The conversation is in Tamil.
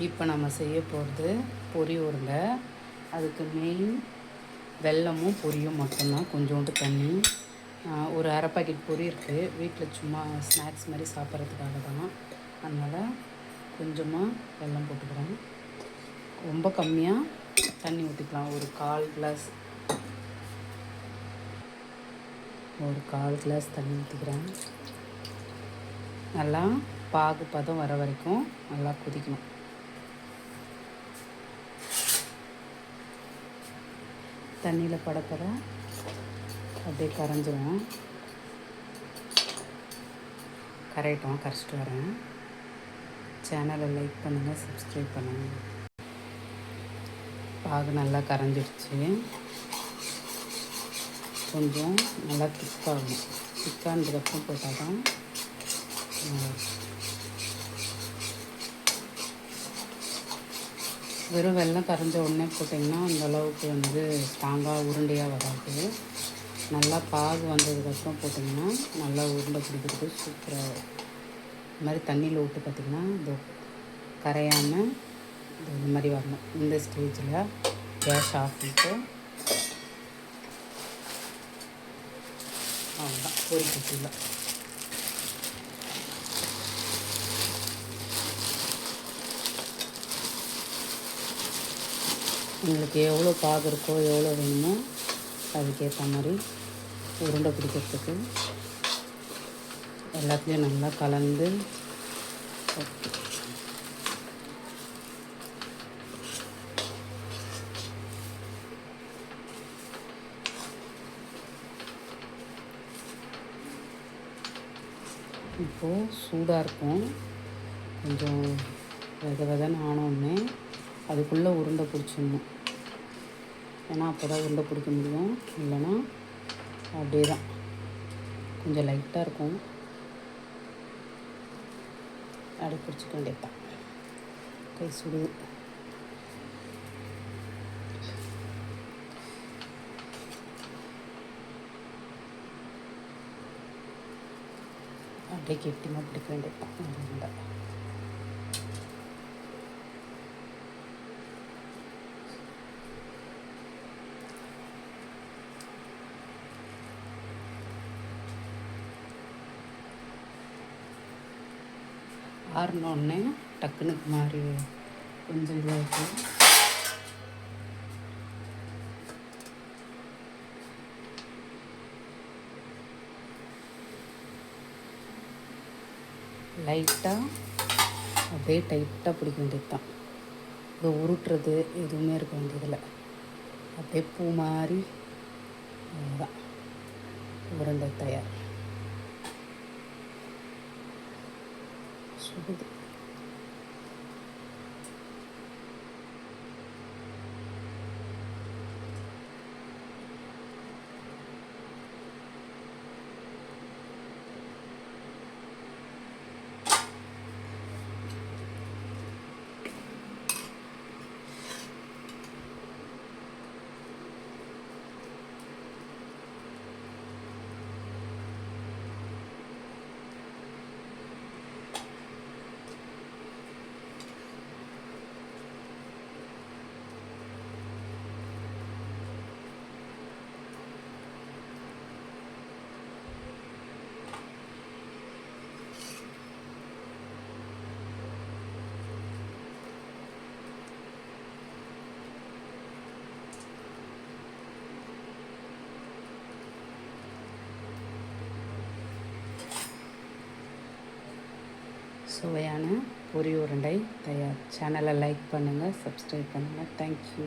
இப்போ நம்ம செய்ய போகிறது பொரி உருண்டை. அதுக்கு மெயின் வெல்லமும் பொரியும் மட்டும்தான், கொஞ்சோண்டு தண்ணி. ஒரு அரை பாக்கெட் பொரி இருக்குது வீட்டில், சும்மா ஸ்நாக்ஸ் மாதிரி சாப்பிட்றதுக்காக தான். அதனால் கொஞ்சமாக வெல்லம் போட்டுக்கிறேன். ரொம்ப கம்மியாக தண்ணி ஊற்றிக்கலாம். ஒரு கால் கிளாஸ் தண்ணி ஊற்றிக்கிறேன். நல்லா பாகு பதம் வர வரைக்கும் நல்லா கொதிக்கணும். தண்ணியில் படப்பட அப்படியே கரைஞ்சிரும். கரையட்டும், கரைச்சிட்டு வரேன். சேனலை லைக் பண்ணுங்கள், சப்ஸ்கிரைப் பண்ணுங்கள். பாகு நல்லா கரைஞ்சிடுச்சு. கொஞ்சம் நல்லா திக்காகணும். திக்கானதுக்கப்புறம் போட்டால் தான் வெறும் வெல்லம் கரைஞ்ச உடனே போட்டிங்கன்னா அந்தளவுக்கு ஸ்ட்ராங்காக உருண்டையாக வராது. நல்லா பாகு வந்ததுக்கப்புறம் போட்டிங்கன்னா நல்லா உருண்டை பிடிக்கிறது சூப்பராக வரும். இது மாதிரி தண்ணியில் விட்டு பார்த்திங்கன்னா இது கரையாமல் இது மாதிரி வரணும். இந்த ஸ்டேஜில் கேஸ் ஆஃப் பண்ணிட்டு அவ்வளோதான், பொரிக்கட்டில உங்களுக்கு எவ்வளோ பாகு இருக்கோ, எவ்வளோ வேணுமோ அதுக்கேற்ற மாதிரி உருண்டை பிடிக்கிறதுக்கு எல்லாத்துலேயும் நல்லா கலந்து இப்போது சூடாக இருக்கும். கொஞ்சம் விதன்னு ஆனோடனே அதுக்குள்ளே உருண்டை பிடிச்சிடணும். ஏன்னா அப்போ தான் உருண்டை பிடிக்க முடியும், இல்லைன்னா அப்படியே தான் கொஞ்சம் லைட்டாக இருக்கும். அப்படி பிடிச்சிக்க வேண்டியது தான். கை சுடுது. அப்படியே கெட்டிமாக பிடிக்க வேண்டியது தான் உருண்டை. ஆறினோடனே டக்குன்னு மாதிரி கொஞ்சம் இதுவாக லைட்டாக அப்படியே டைட்டாக பிடிக்க வேண்டியது தான். இதை உருட்டுறது எதுவுமே இருக்க வேண்டியதில்லை. அப்படியே பூ மாதிரி அவ்வளோதான், உருண்டை தயார். சுடுது. சுவையான பொரி உருண்டை தயார். சேனலை லைக் பண்ணுங்கள், சப்ஸ்கிரைப் பண்ணுங்கள். தேங்க்யூ.